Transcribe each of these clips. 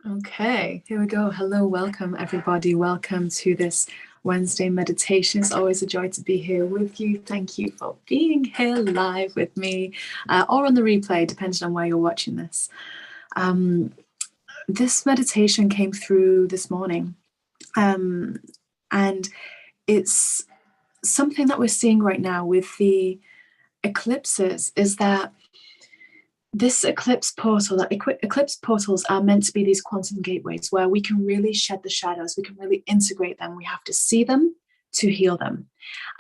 Okay, here we go. Hello, welcome everybody. Welcome to this Wednesday meditation. It's always a joy to be here with you. Thank you for being here live with me or on the replay, depending on where you're watching this. This meditation came through this morning, and it's something that we're seeing right now with the eclipses is that this eclipse portals are meant to be these quantum gateways where we can really shed the shadows, we can really integrate them. We have to see them to heal them.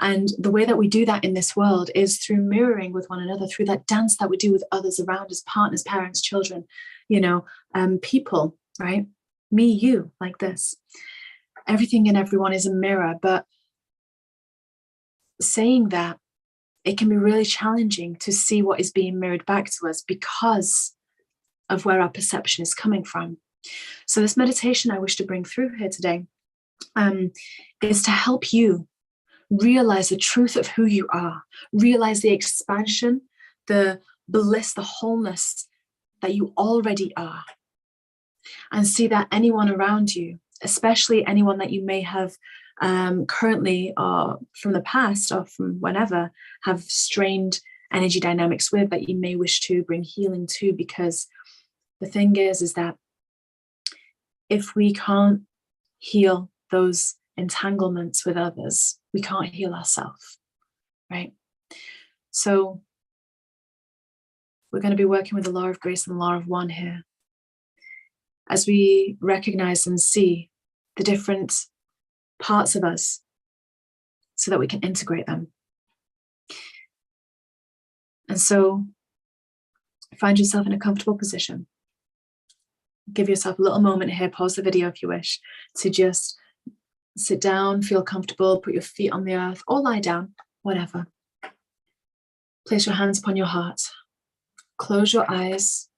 And the way that we do that in this world is through mirroring with one another, through that dance that we do with others around us, partners, parents, children, people, right? Me, you, like this. Everything and everyone is a mirror, but saying that, it can be really challenging to see what is being mirrored back to us because of where our perception is coming from. So this meditation I wish to bring through here today is to help you realize the truth of who you are, realize the expansion, the bliss, the wholeness that you already are, and see that anyone around you, especially anyone that you may have currently or from the past or from whenever have strained energy dynamics with, that you may wish to bring healing to, because the thing is that if we can't heal those entanglements with others, we can't heal ourselves, right? So we're going to be working with the law of grace and the law of one here as we recognize and see the different parts of us so that we can integrate them. And so find yourself in a comfortable position. Give yourself a little moment here, pause the video if you wish, to just sit down, feel comfortable, put your feet on the earth or lie down, whatever. Place your hands upon your heart, close your eyes,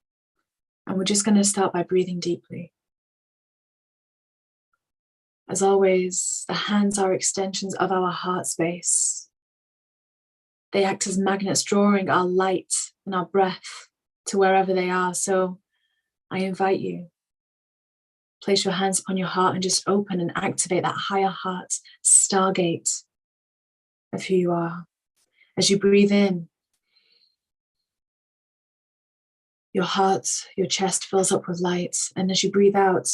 and we're just going to start by breathing deeply. As always, the hands are extensions of our heart space. They act as magnets, drawing our light and our breath to wherever they are. So I invite you, place your hands upon your heart and just open and activate that higher heart stargate of who you are. As you breathe in, your heart, your chest fills up with light. And as you breathe out,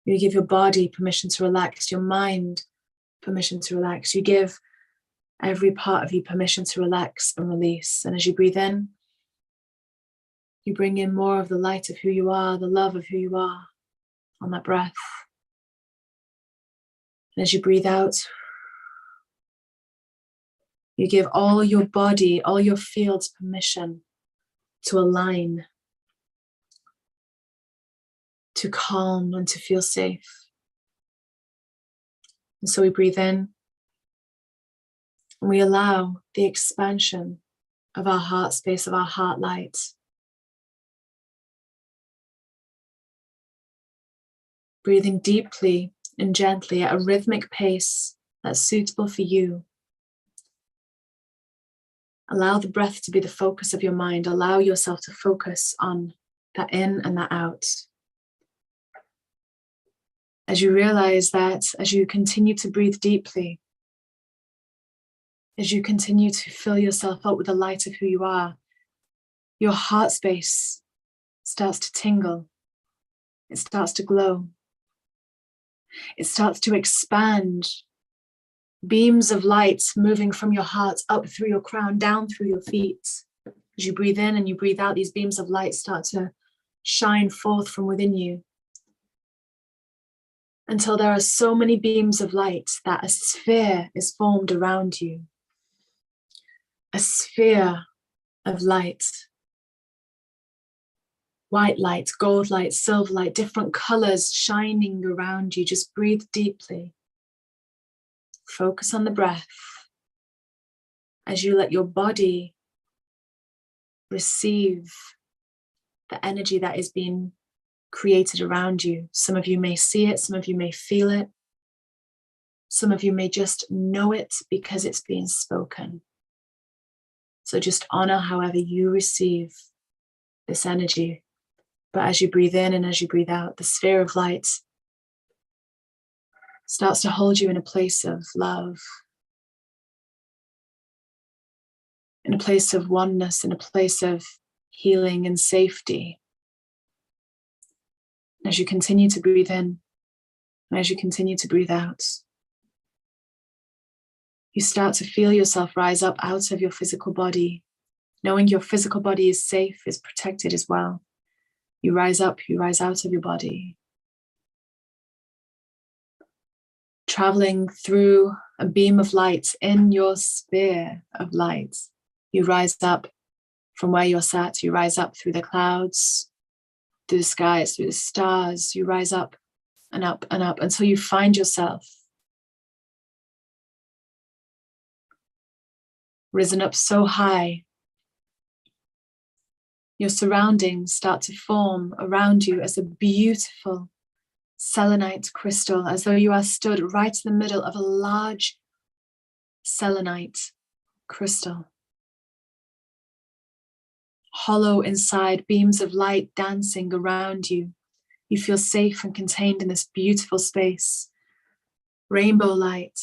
you give your body permission to relax, your mind permission to relax. You give every part of you permission to relax and release. And as you breathe in, you bring in more of the light of who you are, the love of who you are on that breath. And as you breathe out, you give all your body, all your fields permission to align, to calm, and to feel safe. And so we breathe in and we allow the expansion of our heart space, of our heart light. Breathing deeply and gently at a rhythmic pace that's suitable for you. Allow the breath to be the focus of your mind. Allow yourself to focus on that in and that out. As you realize that as you continue to breathe deeply, as you continue to fill yourself up with the light of who you are, your heart space starts to tingle. It starts to glow. It starts to expand. Beams of light moving from your heart up through your crown, down through your feet. As you breathe in and you breathe out, these beams of light start to shine forth from within you, until there are so many beams of light that a sphere is formed around you. A sphere of light. White light, gold light, silver light, different colors shining around you. Just breathe deeply. Focus on the breath as you let your body receive the energy that is being created around you. Some of you may see it, some of you may feel it. Some of you may just know it because it's being spoken. So just honor however you receive this energy. But as you breathe in and as you breathe out, the sphere of light starts to hold you in a place of love, in a place of oneness, in a place of healing and safety. As you continue to breathe in, and as you continue to breathe out, you start to feel yourself rise up out of your physical body, knowing your physical body is safe, is protected as well. You rise up, you rise out of your body, traveling through a beam of light in your sphere of light. You rise up from where you're sat, you rise up through the clouds, through the skies, through the stars. You rise up and up and up until you find yourself risen up so high. Your surroundings start to form around you as a beautiful selenite crystal, as though you are stood right in the middle of a large selenite crystal. Hollow inside, beams of light dancing around you. You feel safe and contained in this beautiful space. Rainbow light,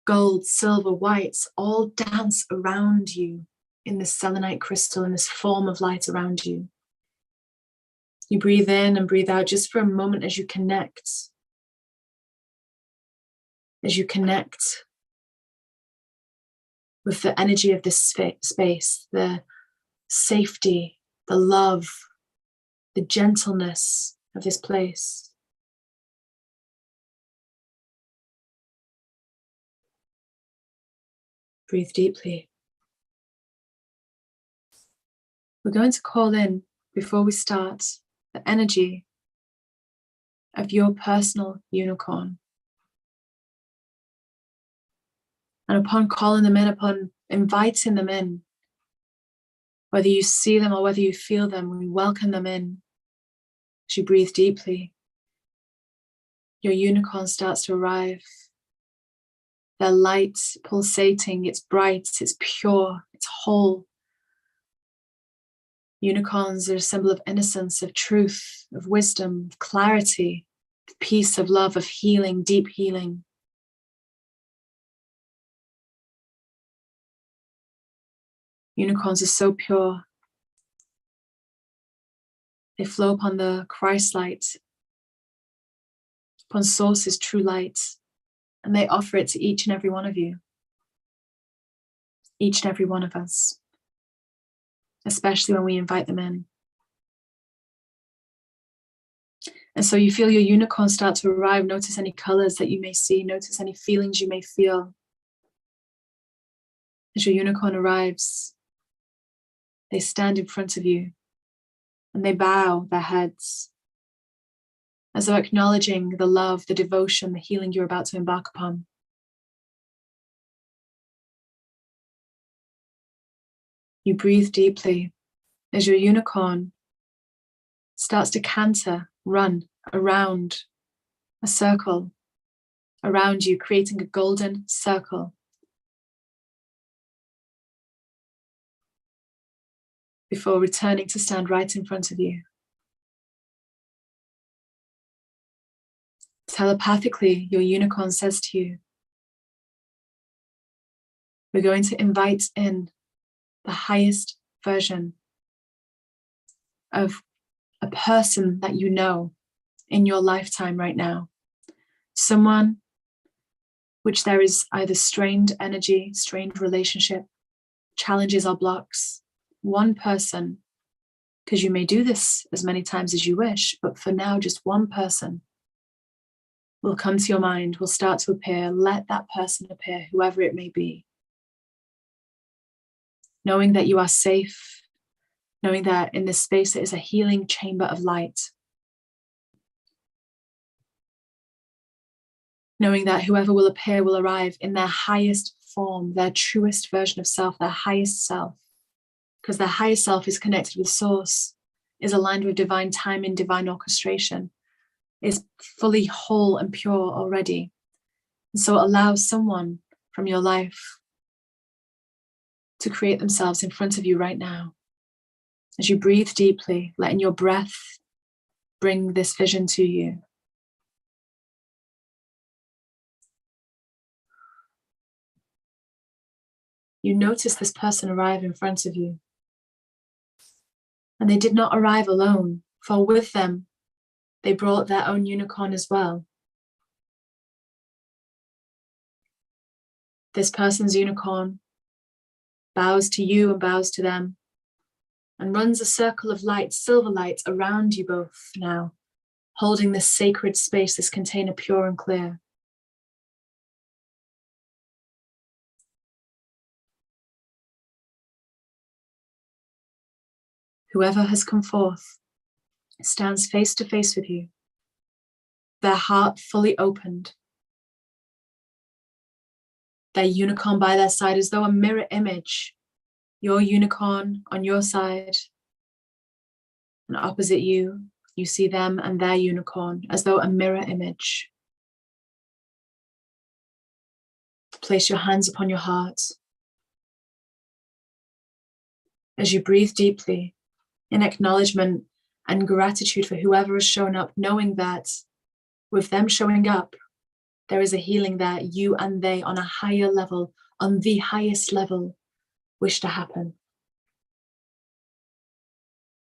gold, silver, whites, all dance around you in this selenite crystal, in this form of light around you. You breathe in and breathe out just for a moment as you connect. As you connect with the energy of this space, the safety, the love, the gentleness of this place. Breathe deeply. We're going to call in, before we start, the energy of your personal unicorn. And upon calling them in, upon inviting them in, whether you see them or whether you feel them, we welcome them in. As you breathe deeply, your unicorn starts to arrive. Their light pulsating, it's bright, it's pure, it's whole. Unicorns are a symbol of innocence, of truth, of wisdom, of clarity, of peace, of love, of healing, deep healing. Unicorns are so pure. They flow upon the Christ light, upon Source's true light, and they offer it to each and every one of you, each and every one of us, especially when we invite them in. And so you feel your unicorn start to arrive. Notice any colors that you may see. Notice any feelings you may feel. As your unicorn arrives, they stand in front of you and they bow their heads as though acknowledging the love, the devotion, the healing you're about to embark upon. You breathe deeply as your unicorn starts to canter, run around a circle around you, creating a golden circle. Before returning to stand right in front of you. Telepathically, your unicorn says to you, we're going to invite in the highest version of a person that you know in your lifetime right now. Someone which there is either strained energy, strained relationship, challenges or blocks. One person, because you may do this as many times as you wish, but for now, just one person will come to your mind, will start to appear. Let that person appear, whoever it may be. Knowing that you are safe, knowing that in this space it is a healing chamber of light. Knowing that whoever will appear will arrive in their highest form, their truest version of self, their highest self. Because their highest self is connected with Source, is aligned with divine timing, divine orchestration, is fully whole and pure already. And so allow someone from your life to create themselves in front of you right now. As you breathe deeply, letting your breath bring this vision to you. You notice this person arrive in front of you. And they did not arrive alone, for with them, they brought their own unicorn as well. This person's unicorn bows to you and bows to them, and runs a circle of light, silver light, around you both now, holding this sacred space, this container pure and clear. Whoever has come forth stands face to face with you, their heart fully opened, their unicorn by their side as though a mirror image, your unicorn on your side, and opposite you, you see them and their unicorn as though a mirror image. Place your hands upon your heart. As you breathe deeply in acknowledgement and gratitude for whoever has shown up, knowing that with them showing up, there is a healing that you and they on a higher level, on the highest level, wish to happen.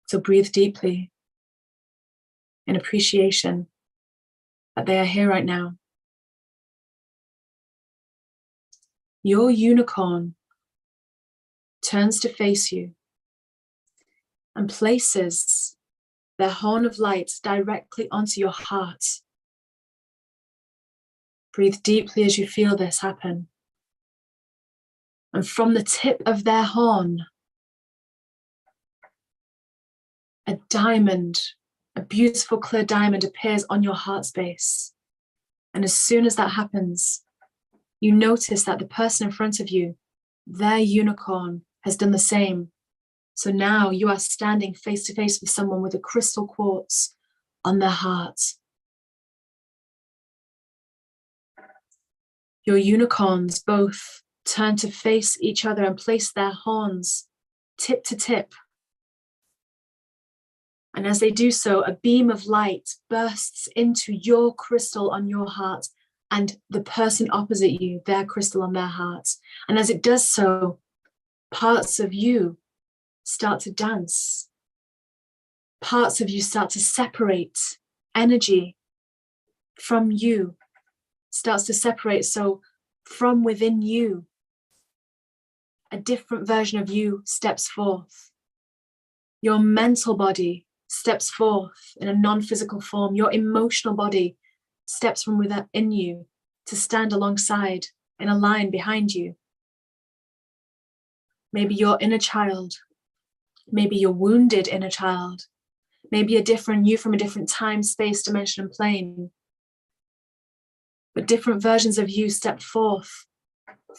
So breathe deeply in appreciation that they are here right now. Your unicorn turns to face you and places their horn of light directly onto your heart. Breathe deeply as you feel this happen. And from the tip of their horn, a diamond, a beautiful clear diamond appears on your heart space. And as soon as that happens, you notice that the person in front of you, their unicorn, has done the same. So now you are standing face to face with someone with a crystal quartz on their heart. Your unicorns both turn to face each other and place their horns tip to tip. And as they do so, a beam of light bursts into your crystal on your heart and the person opposite you, their crystal on their heart. And as it does so, parts of you start to dance. Parts of you start to separate. Energy from you starts to separate. So from within you, a different version of you steps forth. Your mental body steps forth in a non-physical form. Your emotional body steps from within you to stand alongside in a line behind you. Maybe your inner child, maybe your wounded inner child, maybe a different you from a different time, space, dimension, and plane. But different versions of you step forth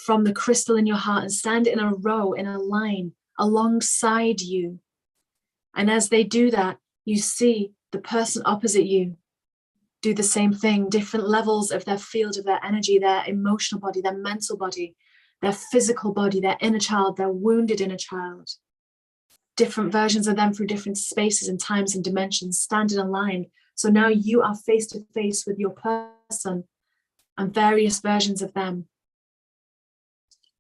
from the crystal in your heart and stand in a row, in a line, alongside you. And as they do that, you see the person opposite you do the same thing, different levels of their field of their energy, their emotional body, their mental body, their physical body, their inner child, their wounded inner child. Different versions of them through different spaces and times and dimensions stand in a line. So now you are face to face with your person and various versions of them,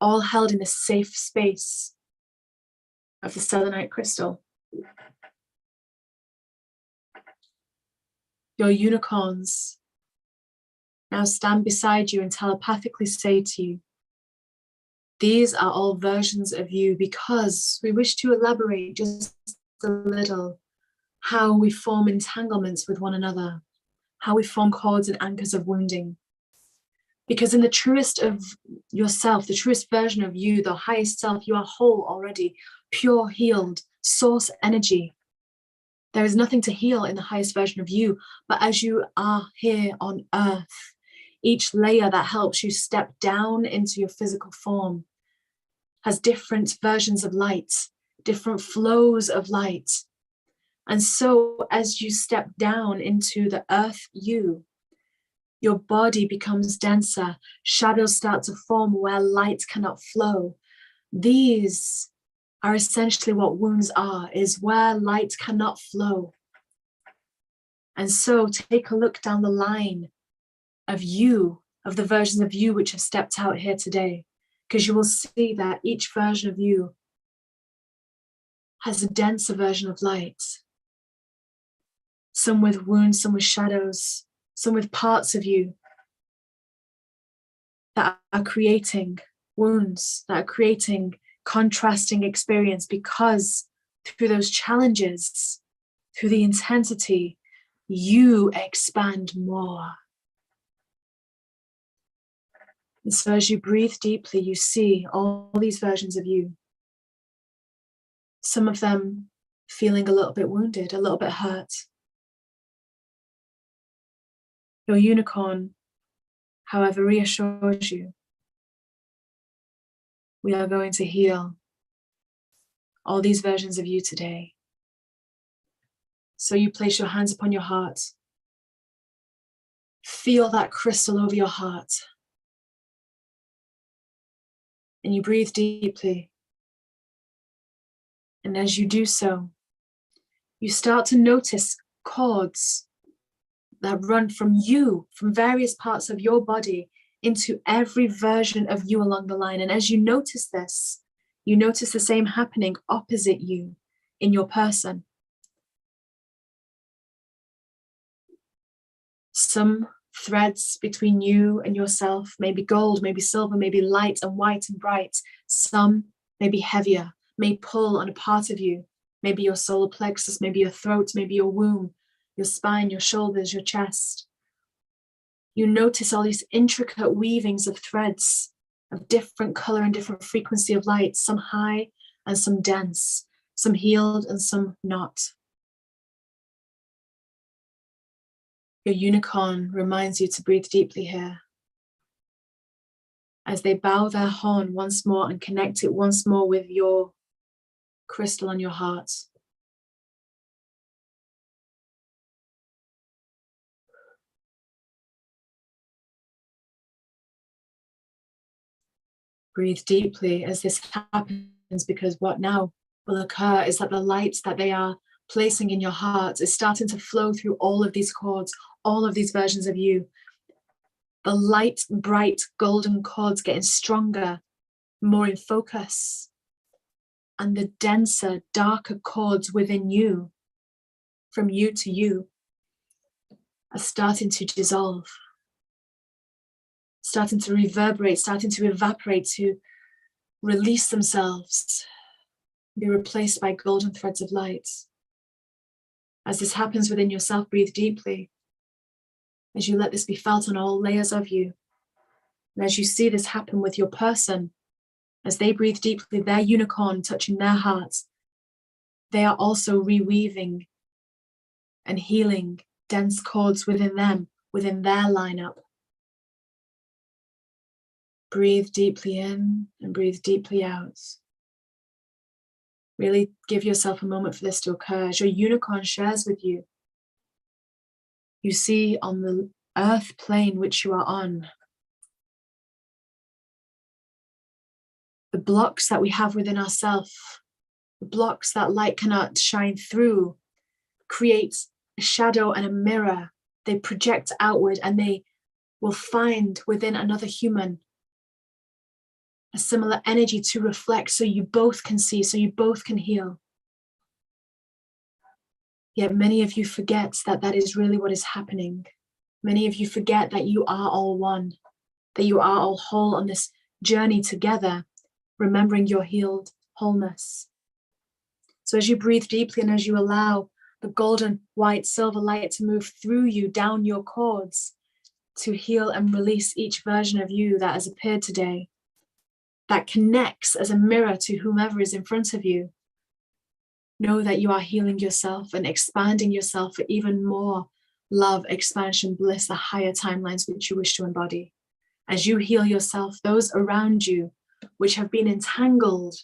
all held in this safe space of the selenite crystal. Your unicorns now stand beside you and telepathically say to you, these are all versions of you, because we wish to elaborate just a little how we form entanglements with one another, how we form cords and anchors of wounding. Because in the truest of yourself, the truest version of you, the highest self, you are whole already, pure, healed, source energy. There is nothing to heal in the highest version of you, but as you are here on earth, each layer that helps you step down into your physical form has different versions of light, different flows of light. And so as you step down into the earth you, your body becomes denser, shadows start to form where light cannot flow. These are essentially what wounds are, is where light cannot flow. And so take a look down the line of you, of the versions of you which have stepped out here today, because you will see that each version of you has a denser version of light. Some with wounds, some with shadows, some with parts of you that are creating wounds, that are creating contrasting experience, because through those challenges, through the intensity, you expand more. And so as you breathe deeply, you see all these versions of you. Some of them feeling a little bit wounded, a little bit hurt. Your unicorn, however, reassures you. We are going to heal all these versions of you today. So you place your hands upon your heart. Feel that crystal over your heart. And you breathe deeply. And as you do so, you start to notice cords that run from you, from various parts of your body, into every version of you along the line. And as you notice this, you notice the same happening opposite you in your person. Some threads between you and yourself may be gold, maybe silver, maybe light and white and bright. Some may be heavier, may pull on a part of you, maybe your solar plexus, maybe your throat, maybe your womb, your spine, your shoulders, your chest. You notice all these intricate weavings of threads of different color and different frequency of light, some high and some dense, some healed and some not. Your unicorn reminds you to breathe deeply here. As they bow their horn once more and connect it once more with your crystal on your heart. Breathe deeply as this happens, because what now will occur is that the light that they are placing in your heart is starting to flow through all of these cords, all of these versions of you. The light, bright, golden cords getting stronger, more in focus. And the denser, darker cords within you, from you to you, are starting to dissolve, starting to reverberate, starting to evaporate, to release themselves, be replaced by golden threads of light. As this happens within yourself, breathe deeply. As you let this be felt on all layers of you. And as you see this happen with your person, as they breathe deeply, their unicorn touching their hearts, they are also reweaving and healing dense cords within them, within their lineup. Breathe deeply in and breathe deeply out. Really give yourself a moment for this to occur. As your unicorn shares with you, you see on the earth plane which you are on, the blocks that we have within ourselves, the blocks that light cannot shine through, create a shadow and a mirror. They project outward and they will find within another human a similar energy to reflect, so you both can see, so you both can heal. Yet many of you forget that that is really what is happening. Many of you forget that you are all one, that you are all whole on this journey together, remembering your healed wholeness. So as you breathe deeply and as you allow the golden, white, silver light to move through you, down your cords, to heal and release each version of you that has appeared today, that connects as a mirror to whomever is in front of you, know that you are healing yourself and expanding yourself for even more love, expansion, bliss, the higher timelines which you wish to embody. As you heal yourself, those around you which have been entangled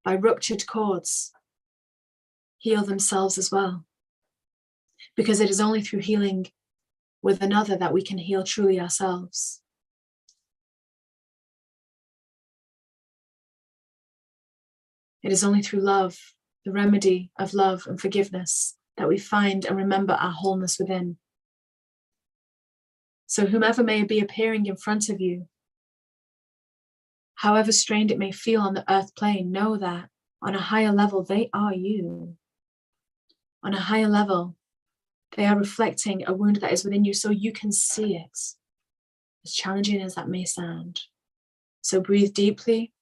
by ruptured cords, heal themselves as well. Because it is only through healing with another that we can heal truly ourselves. It is only through love, the remedy of love and forgiveness, that we find and remember our wholeness within. So whomever may be appearing in front of you, however strained it may feel on the earth plane, know that on a higher level, they are you. On a higher level, they are reflecting a wound that is within you so you can see it, as challenging as that may sound. So breathe deeply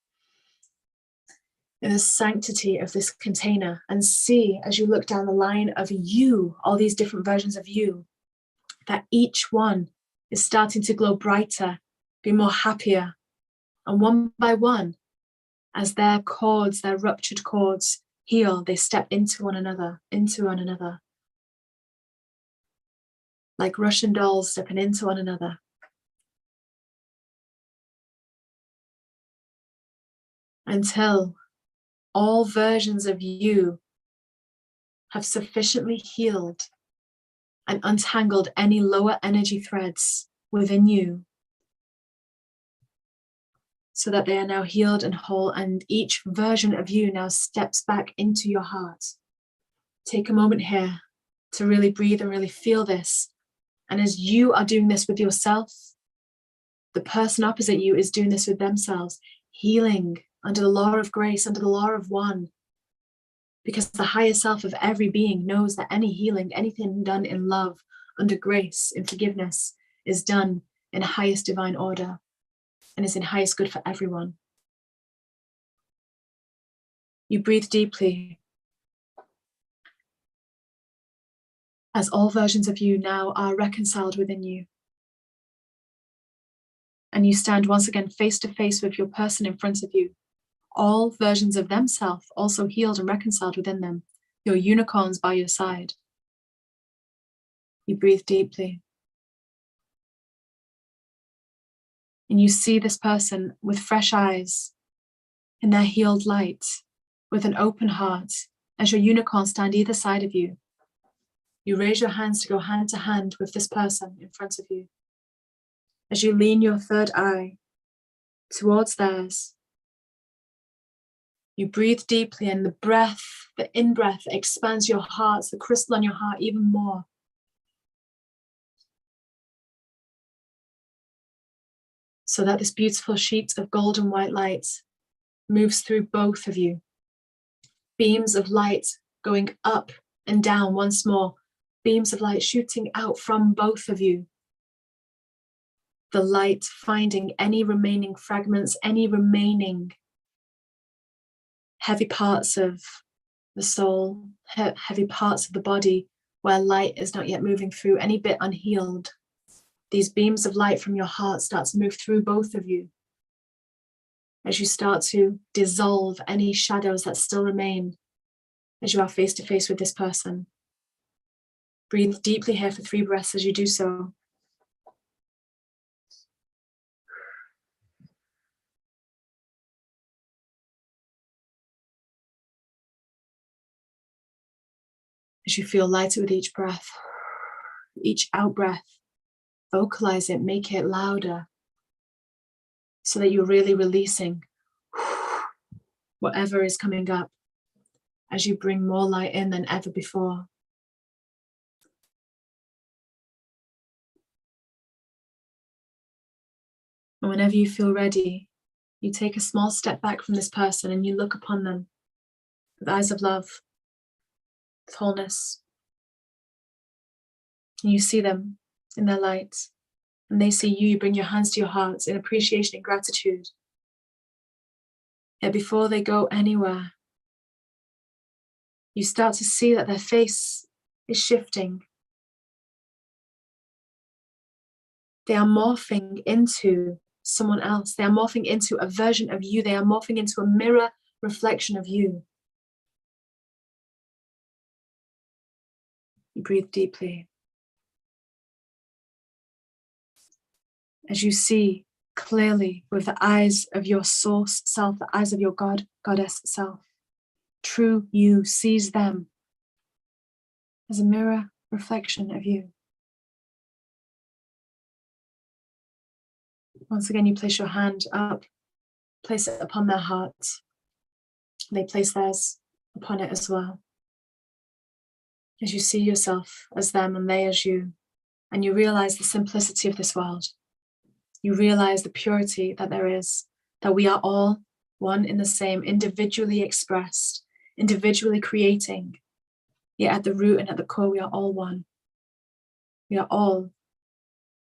in the sanctity of this container and see, as you look down the line of you, all these different versions of you, that each one is starting to glow brighter, be more happier. And one by one, as their cords, their ruptured cords heal, they step into one another, like Russian dolls stepping into one another. Until all versions of you have sufficiently healed and untangled any lower energy threads within you, so that they are now healed and whole, and each version of you now steps back into your heart. Take a moment here to really breathe and really feel this. And as you are doing this with yourself, the person opposite you is doing this with themselves, healing under the law of grace, under the law of one. Because the higher self of every being knows that any healing, anything done in love, under grace, in forgiveness, is done in highest divine order and is in highest good for everyone. You breathe deeply as all versions of you now are reconciled within you. And you stand once again face to face with your person in front of you. All versions of themselves also healed and reconciled within them. Your unicorns by your side. You breathe deeply. And you see this person with fresh eyes, in their healed light, with an open heart, as your unicorns stand either side of you. You raise your hands to go hand to hand with this person in front of you. As you lean your third eye towards theirs, you breathe deeply, and the breath, the in-breath, expands your heart, the crystal on your heart even more. So that this beautiful sheet of golden white light moves through both of you. Beams of light going up and down once more. Beams of light shooting out from both of you. The light finding any remaining fragments, any remaining heavy parts of the soul, heavy parts of the body where light is not yet moving through, any bit unhealed. These beams of light from your heart start to move through both of you as you start to dissolve any shadows that still remain as you are face to face with this person. Breathe deeply here for 3 breaths as you do so. As you feel lighter with each breath, each out breath, vocalize it, make it louder, so that you're really releasing whatever is coming up as you bring more light in than ever before. And whenever you feel ready, you take a small step back from this person and you look upon them with eyes of love, with wholeness. And you see them in their light, and they see you. You bring your hands to your hearts in appreciation and gratitude. Yet before they go anywhere, you start to see that their face is shifting. They are morphing into someone else. They are morphing into a version of you. They are morphing into a mirror reflection of you. You breathe deeply. As you see clearly with the eyes of your source self, the eyes of your God, goddess self, true you sees them as a mirror reflection of you. Once again, you place your hand up, place it upon their heart. They place theirs upon it as well. As you see yourself as them and they as you, and you realize the simplicity of this world. You realize the purity that there is, that we are all one in the same, individually expressed, individually creating, yet at the root and at the core, we are all one. We are all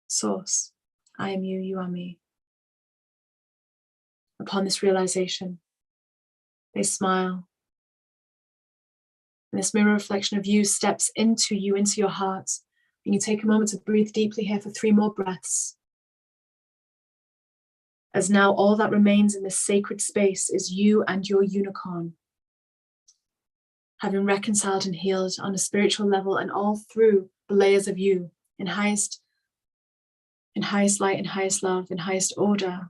source. I am you, you are me. Upon this realization, they smile. And this mirror reflection of you steps into you, into your heart. And you take a moment to breathe deeply here for 3 more breaths. As now all that remains in this sacred space is you and your unicorn. Having reconciled and healed on a spiritual level and all through the layers of you in highest light, in highest love, in highest order,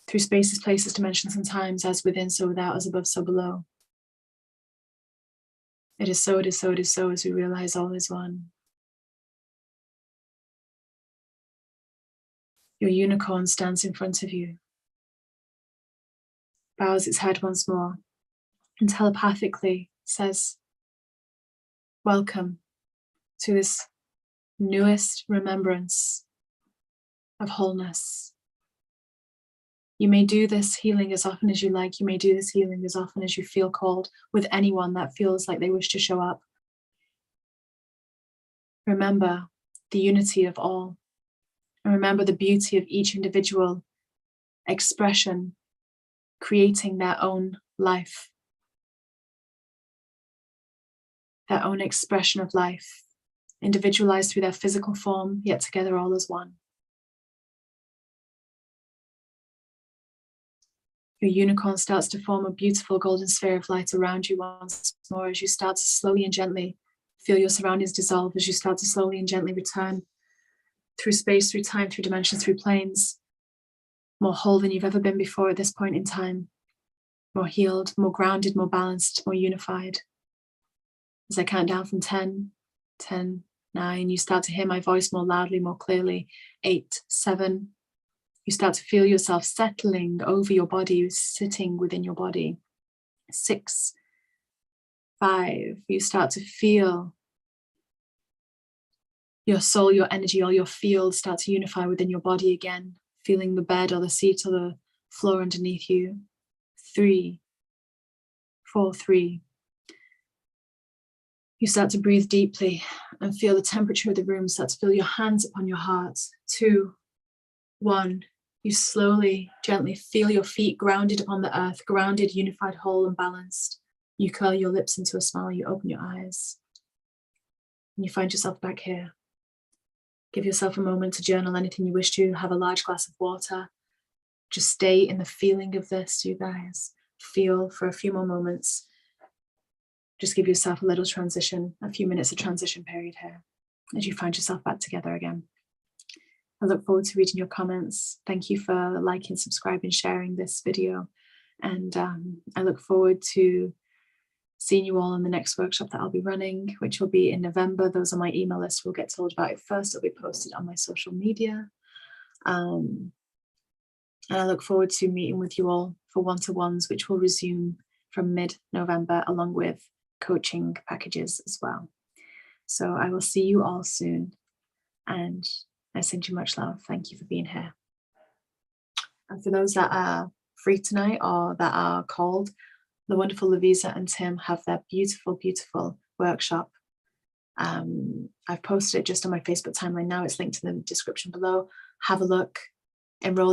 through spaces, places, dimensions, and times, as within, so without, as above, so below. It is so, it is so, it is so, as we realize all is one. Your unicorn stands in front of you, bows its head once more, and telepathically says, welcome to this newest remembrance of wholeness. You may do this healing as often as you like. You may do this healing as often as you feel called with anyone that feels like they wish to show up. Remember the unity of all. And remember the beauty of each individual expression creating their own life, their own expression of life, individualized through their physical form, yet together all as one. Your unicorn starts to form a beautiful golden sphere of light around you once more as you start to slowly and gently feel your surroundings dissolve, as you start to slowly and gently return through space, through time, through dimensions, through planes, more whole than you've ever been before at this point in time, more healed, more grounded, more balanced, more unified. As I count down from 10, 10, 9, you start to hear my voice more loudly, more clearly. 8, 7, you start to feel yourself settling over your body, sitting within your body. 6, 5, you start to feel your soul, your energy, all your fields start to unify within your body again, feeling the bed or the seat or the floor underneath you. 3, 4, 3. You start to breathe deeply and feel the temperature of the room, start to feel your hands upon your heart. 2, 1. You slowly, gently feel your feet grounded upon the earth, grounded, unified, whole, and balanced. You curl your lips into a smile, you open your eyes, and you find yourself back here. Give yourself a moment to journal anything you wish to, have a large glass of water. Just stay in the feeling of this, you guys. Feel for a few more moments. Just give yourself a little transition, a few minutes of transition period here as you find yourself back together again. I look forward to reading your comments. Thank you for liking, subscribing, sharing this video. And I look forward to seeing you all in the next workshop that I'll be running, which will be in November. Those on my email list will get told about it first. It'll be posted on my social media. And I look forward to meeting with you all for one-to-ones, which will resume from mid-November, along with coaching packages as well. So I will see you all soon. And I send you much love. Thank you for being here. And for those that are free tonight or that are called, the wonderful Lovisa and Tim have their beautiful, beautiful workshop. I've posted it just on my Facebook timeline now. It's linked in the description below. Have a look, enroll